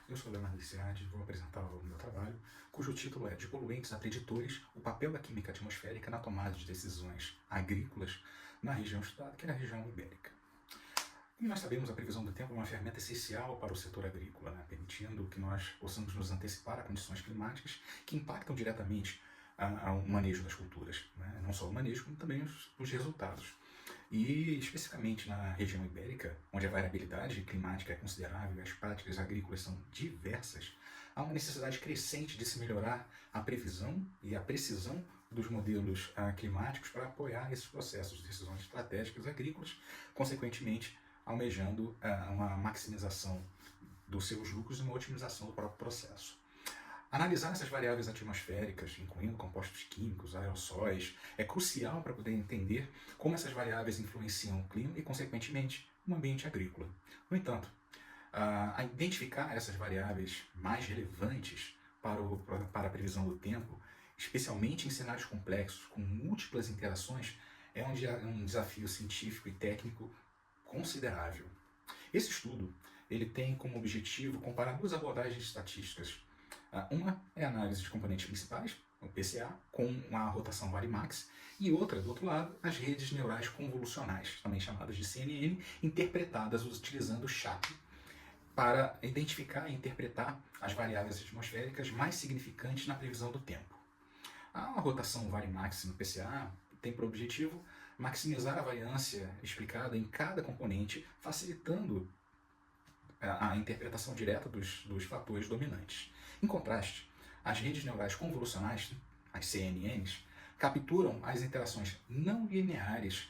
Eu sou Leonardo Liciardi e vou apresentar o meu trabalho, cujo título é De poluentes a preditores, o papel da química atmosférica na tomada de decisões agrícolas na região estudada, que é a região ibérica. Como nós sabemos, a previsão do tempo é uma ferramenta essencial para o setor agrícola, permitindo que nós possamos nos antecipar a condições climáticas que impactam diretamente ao manejo das culturas. Não só o manejo, como também os resultados. E especificamente na região ibérica, onde a variabilidade climática é considerável e as práticas agrícolas são diversas, há uma necessidade crescente de se melhorar a previsão e a precisão dos modelos climáticos para apoiar esses processos de decisões estratégicas agrícolas, consequentemente almejando uma maximização dos seus lucros e uma otimização do próprio processo. Analisar essas variáveis atmosféricas, incluindo compostos químicos, aerossóis, é crucial para poder entender como essas variáveis influenciam o clima e, consequentemente, o ambiente agrícola. No entanto, a identificar essas variáveis mais relevantes para a previsão do tempo, especialmente em cenários complexos com múltiplas interações, é um desafio científico e técnico considerável. Esse estudo ele tem como objetivo comparar duas abordagens estatísticas. Uma é a análise de componentes principais, o PCA, com a rotação Varimax, e outra, do outro lado, as redes neurais convolucionais, também chamadas de CNN, interpretadas utilizando o SHAP para identificar e interpretar as variáveis atmosféricas mais significantes na previsão do tempo. A rotação Varimax no PCA tem por objetivo maximizar a variância explicada em cada componente, facilitando a interpretação direta dos fatores dominantes. Em contraste, as redes neurais convolucionais, as CNNs, capturam as interações não lineares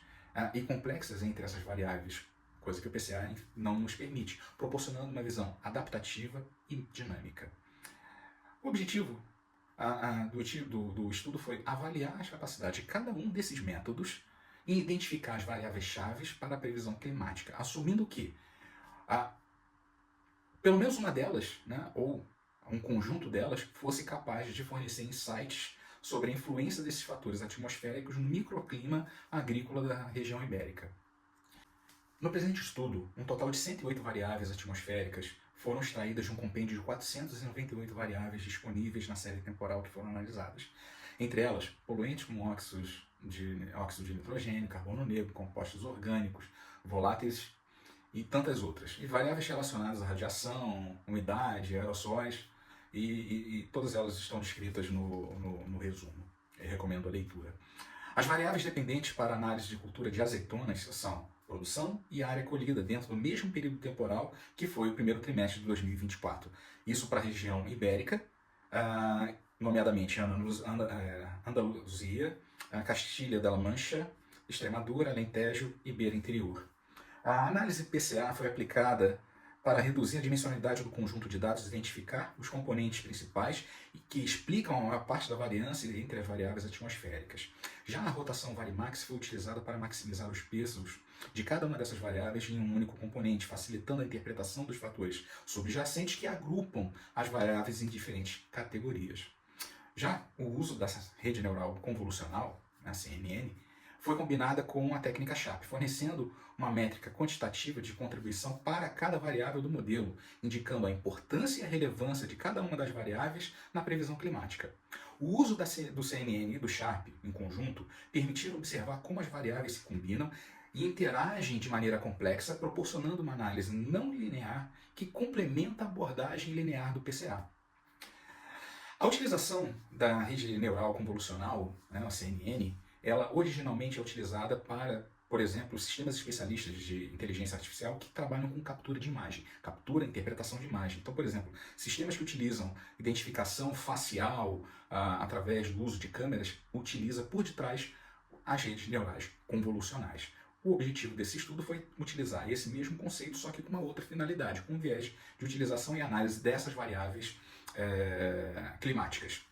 e complexas entre essas variáveis, coisa que o PCA não nos permite, proporcionando uma visão adaptativa e dinâmica. O objetivo do estudo foi avaliar as capacidades de cada um desses métodos e identificar as variáveis chaves para a previsão climática, assumindo que pelo menos uma delas, ou um conjunto delas, fosse capaz de fornecer insights sobre a influência desses fatores atmosféricos no microclima agrícola da região ibérica. No presente estudo, um total de 108 variáveis atmosféricas foram extraídas de um compêndio de 498 variáveis disponíveis na série temporal que foram analisadas. Entre elas, poluentes como óxido de nitrogênio, carbono negro, compostos orgânicos, voláteis e tantas outras. E variáveis relacionadas à radiação, umidade, aerossóis, e todas elas estão descritas no resumo. Eu recomendo a leitura. As variáveis dependentes para análise de cultura de azeitonas são produção e área colhida dentro do mesmo período temporal que foi o primeiro trimestre de 2024. Isso para a região ibérica, nomeadamente Andaluzia, Castilha-La Mancha, Extremadura, Alentejo e Beira Interior. A análise PCA foi aplicada para reduzir a dimensionalidade do conjunto de dados e identificar os componentes principais que explicam a maior parte da variância entre as variáveis atmosféricas. Já a rotação Varimax foi utilizada para maximizar os pesos de cada uma dessas variáveis em um único componente, facilitando a interpretação dos fatores subjacentes que agrupam as variáveis em diferentes categorias. Já o uso dessa rede neural convolucional, a CNN, foi combinada com a técnica SHAP, fornecendo uma métrica quantitativa de contribuição para cada variável do modelo, indicando a importância e a relevância de cada uma das variáveis na previsão climática. O uso do CNN e do SHAP em conjunto permitiram observar como as variáveis se combinam e interagem de maneira complexa, proporcionando uma análise não linear que complementa a abordagem linear do PCA. A utilização da rede neural convolucional, a CNN, ela originalmente é utilizada para, por exemplo, sistemas especialistas de inteligência artificial que trabalham com captura de imagem, captura e interpretação de imagem. Então, por exemplo, sistemas que utilizam identificação facial através do uso de câmeras, utiliza por detrás as redes neurais convolucionais. O objetivo desse estudo foi utilizar esse mesmo conceito, só que com uma outra finalidade, com um viés de utilização e análise dessas variáveis climáticas.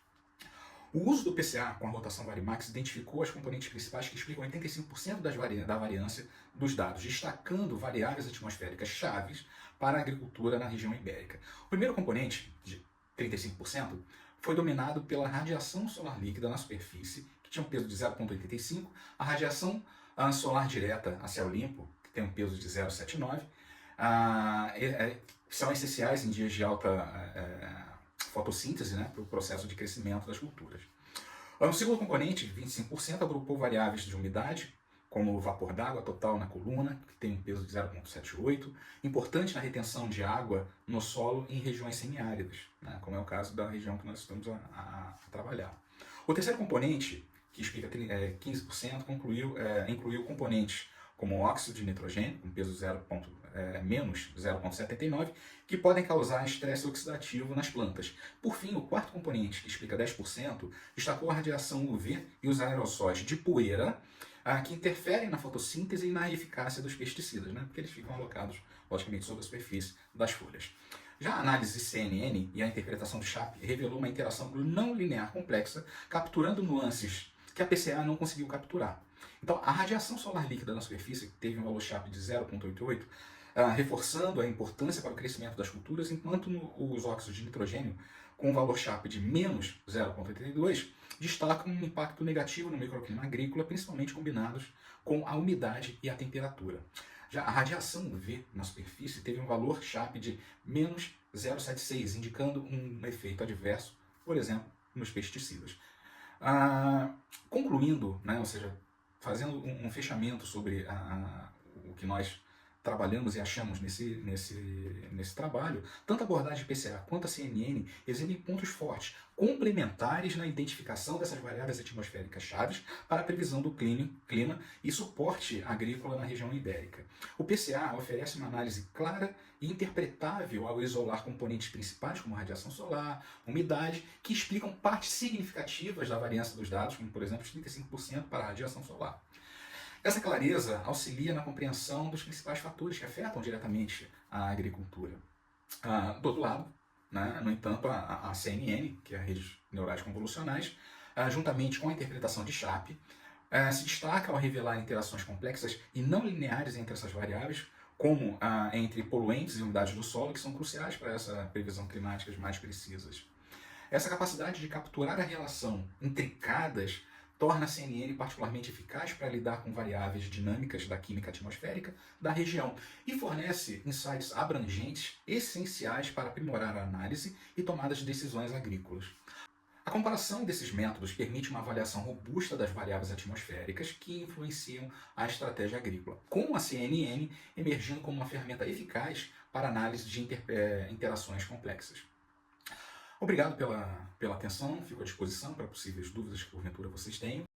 O uso do PCA com a rotação Varimax identificou as componentes principais que explicam 85% da variância dos dados, destacando variáveis atmosféricas chaves para a agricultura na região ibérica. O primeiro componente, de 35%, foi dominado pela radiação solar líquida na superfície, que tinha um peso de 0,85, a radiação solar direta a céu limpo, que tem um peso de 0,79, são essenciais em dias de alta fotossíntese, né, para o processo de crescimento das culturas. O segundo componente, 25%, agrupou variáveis de umidade, como o vapor d'água total na coluna, que tem um peso de 0,78, importante na retenção de água no solo em regiões semiáridas, né, como é o caso da região que nós estamos a trabalhar. O terceiro componente, que explica 15%, incluiu componentes como óxido de nitrogênio, com peso menos 0,79, que podem causar estresse oxidativo nas plantas. Por fim, o quarto componente, que explica 10%, destacou a radiação UV e os aerossóis de poeira, que interferem na fotossíntese e na eficácia dos pesticidas, né? Porque eles ficam alocados, logicamente, sobre a superfície das folhas. Já a análise CNN e a interpretação de Sharp revelou uma interação não linear complexa, capturando nuances que a PCA não conseguiu capturar. Então, a radiação solar líquida na superfície teve um valor Sharp de 0,88, reforçando a importância para o crescimento das culturas, enquanto os óxidos de nitrogênio, com um valor Sharp de menos 0,82, destacam um impacto negativo no microclima agrícola, principalmente combinados com a umidade e a temperatura. Já a radiação UV na superfície teve um valor Sharp de menos 0,76, indicando um efeito adverso, por exemplo, nos pesticidas. Concluindo, né, ou seja, fazendo um fechamento sobre o que nós trabalhamos e achamos nesse trabalho, tanto a abordagem PCA quanto a CNN exibem pontos fortes, complementares na identificação dessas variáveis atmosféricas chaves para a previsão do clima e suporte agrícola na região ibérica. O PCA oferece uma análise clara e interpretável ao isolar componentes principais como radiação solar, umidade, que explicam partes significativas da variância dos dados, como por exemplo os 35% para a radiação solar. Essa clareza auxilia na compreensão dos principais fatores que afetam diretamente a agricultura. Do outro lado, né, no entanto, a CNN, que é a redes neurais convolucionais, juntamente com a interpretação de Sharp, se destaca ao revelar interações complexas e não lineares entre essas variáveis, como entre poluentes e umidades do solo, que são cruciais para essa previsão climática mais precisas. Essa capacidade de capturar a relação intricadas torna a CNN particularmente eficaz para lidar com variáveis dinâmicas da química atmosférica da região e fornece insights abrangentes essenciais para aprimorar a análise e tomada de decisões agrícolas. A comparação desses métodos permite uma avaliação robusta das variáveis atmosféricas que influenciam a estratégia agrícola, com a CNN emergindo como uma ferramenta eficaz para análise de interações complexas. Obrigado pela atenção, fico à disposição para possíveis dúvidas que porventura vocês tenham.